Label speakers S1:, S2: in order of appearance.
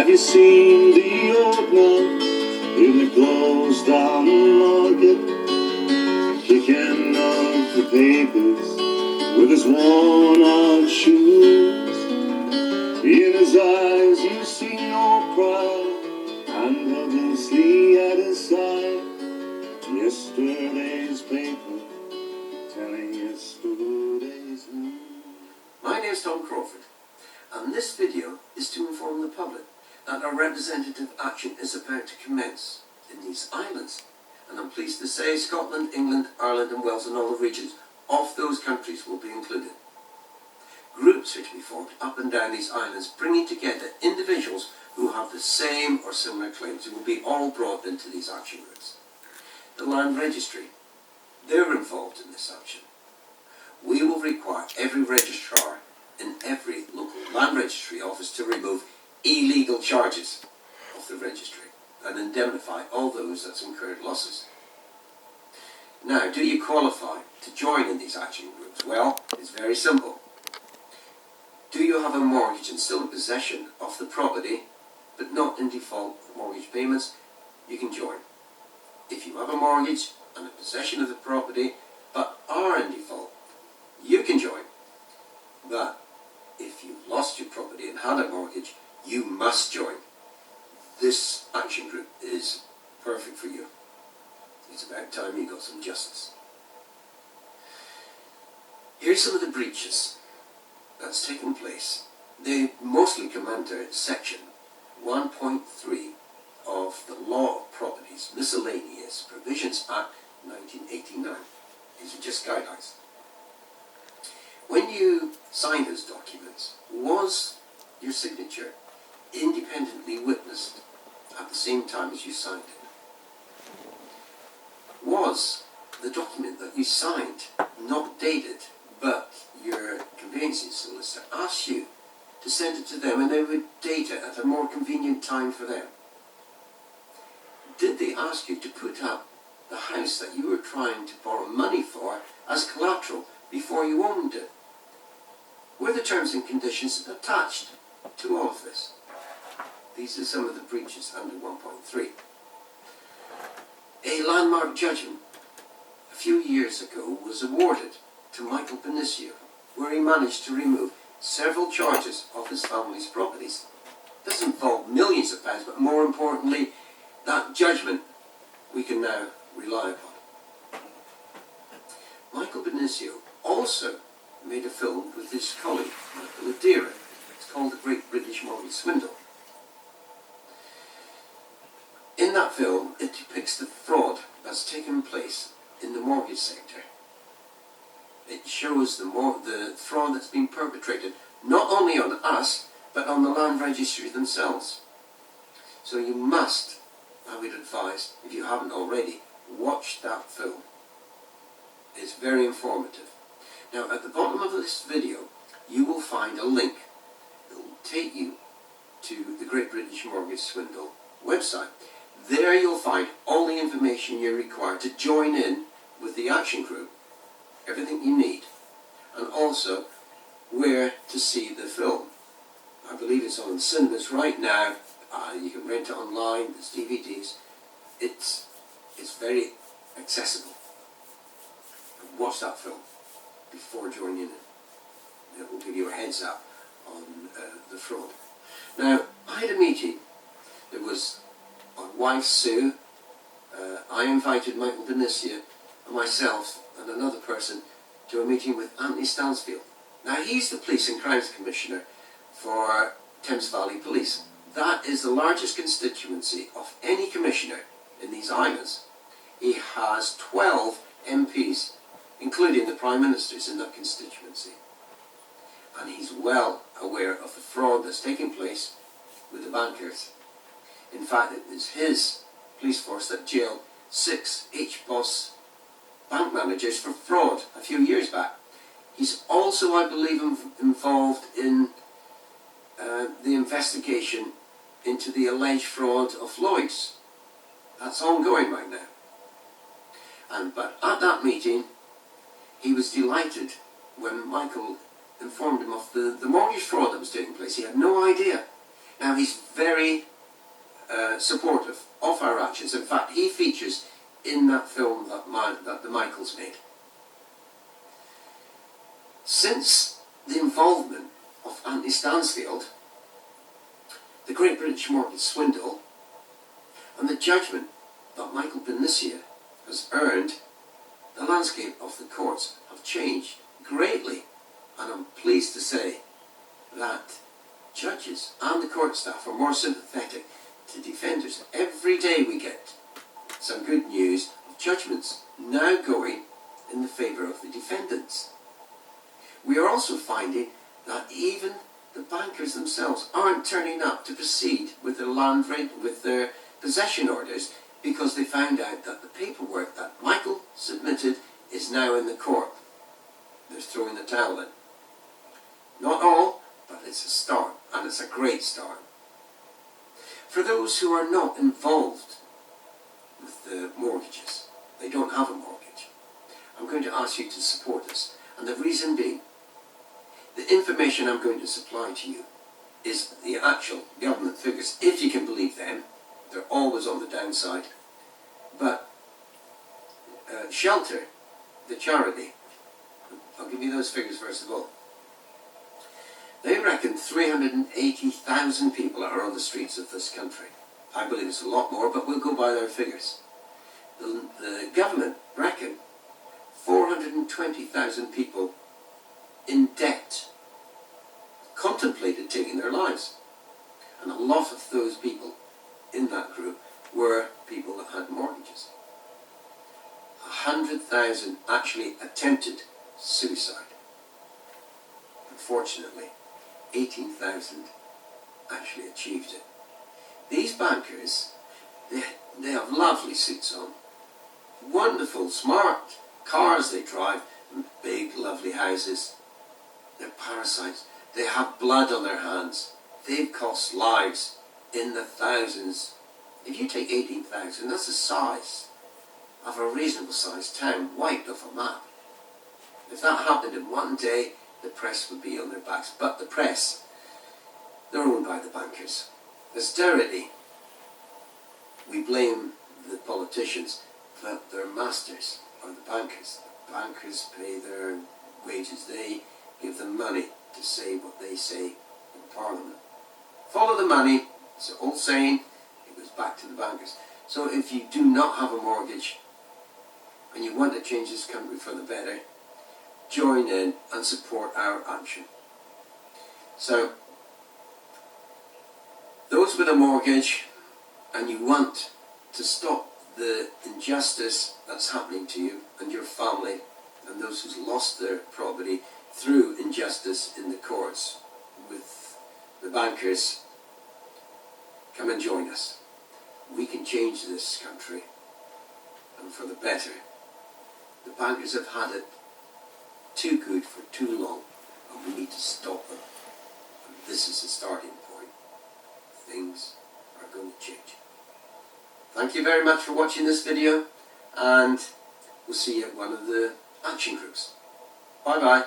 S1: Have you seen the old man in the closed down market, kicking up the papers with his worn out shoes? In his eyes you see no pride, and obviously at his side yesterday's paper telling yesterday's news.
S2: My name is Tom Crawford, and this video is to inform the public that a representative action is about to commence in these islands. And I'm pleased to say Scotland, England, Ireland and Wales and all the regions of those countries will be included. Groups are to be formed up and down these islands, bringing together individuals who have the same or similar claims who will be all brought into these action groups. The Land Registry, they're involved in this action. We will require every registrar in every local land registry office to remove illegal charges of the registry and indemnify all those that's incurred losses. Now, do you qualify to join in these action groups? Well, it's very simple. Do you have a mortgage and still in possession of the property, but not in default of mortgage payments? You can join. If you have a mortgage and in possession of the property, but are in default, you can join. But if you've lost your property and had a mortgage, you must join. This action group is perfect for you. It's about time you got some justice. Here's some of the breaches that's taken place. They mostly come under section 1.3 of the Law of Properties Miscellaneous Provisions Act 1989. These are just guidelines. When you signed those documents, was your signature independently witnessed at the same time as you signed it? Was the document that you signed not dated, but your conveyancing solicitor asked you to send it to them and they would date it at a more convenient time for them? Did they ask you to put up the house that you were trying to borrow money for as collateral before you owned it? Were the terms and conditions attached to all of this? These are some of the breaches under 1.3. A landmark judgment a few years ago was awarded to Michael Benicio, where he managed to remove several charges of his family's properties. This involved millions of pounds, but more importantly, that judgment we can now rely upon. Michael Benicio also made a film with his colleague, Michael Adira. It's called The Great British Mortgage Swindle. In that film, it depicts the fraud that's taken place in the mortgage sector. It shows the fraud that's been perpetrated, not only on us, but on the land registry themselves. So you must, I would advise, if you haven't already, watch that film. It's very informative. Now, at the bottom of this video, you will find a link that will take you to the Great British Mortgage Swindle website. There you'll find all the information you're required to join in with the action group, everything you need, and also where to see the film. I believe it's on cinemas right now. You can rent it online, there's DVDs. It's very accessible. Watch that film before joining in. It will give you a heads up on the fraud. Now, I had a meeting. There was my wife Sue. I invited Michael Benicio and myself and another person to a meeting with Anthony Stansfield. Now, he's the Police and Crimes Commissioner for Thames Valley Police. That is the largest constituency of any commissioner in these islands. He has 12 MPs, including the Prime Ministers in that constituency. And he's well aware of the fraud that's taking place with the bankers. In fact, it was his police force that jailed 6 HBOS bank managers for fraud a few years back. He's also, I believe, involved in the investigation into the alleged fraud of Lloyd's. That's ongoing right now. But at that meeting, he was delighted when Michael informed him of the mortgage fraud that was taking place. He had no idea. Now, he's very supportive of our actions. In fact, he features in that film that the Michaels made. Since the involvement of Anthony Stansfield, the Great British Mortgage Swindle, and the judgment that Michael Benisia has earned, the landscape of the courts have changed greatly, and I'm pleased to say that judges and the court staff are more sympathetic to defenders. Every day we get some good news of judgments now going in the favour of the defendants. We are also finding that even the bankers themselves aren't turning up to proceed with their land rent, with their possession orders, because they found out that the paperwork that Michael submitted is now in the court. They're throwing the towel in. Not all, but it's a start, and it's a great start. For those who are not involved with the mortgages, they don't have a mortgage, I'm going to ask you to support us. And the reason being, the information I'm going to supply to you is the actual government figures, if you can believe them. They're always on the downside. But Shelter, the charity, I'll give you those figures first of all. They reckon 380,000 people are on the streets of this country. I believe it's a lot more, but we'll go by their figures. The government reckon 420,000 people in debt contemplated taking their lives. And a lot of those people in that group were people that had mortgages. 100,000 actually attempted suicide. Unfortunately, 18,000 actually achieved it. These bankers, they have lovely suits on, wonderful, smart cars they drive, and big, lovely houses. They're parasites. They have blood on their hands. They've cost lives in the thousands. If you take 18,000, that's the size of a reasonable sized town wiped off a map. If that happened in one day, the press would be on their backs. But the press, they're owned by the bankers. Austerity, we blame the politicians, but their masters are the bankers. The bankers pay their wages. They give them money to say what they say in Parliament. Follow the money. It's an old saying. It goes back to the bankers. So if you do not have a mortgage and you want to change this country for the better, join in and support our action. So, those with a mortgage and you want to stop the injustice that's happening to you and your family and those who's lost their property through injustice in the courts with the bankers, come and join us. We can change this country, and for the better. The bankers have had it too good for too long, and we need to stop them. And this is the starting point. Things are going to change. Thank you very much for watching this video, and we'll see you at one of the action groups. Bye bye.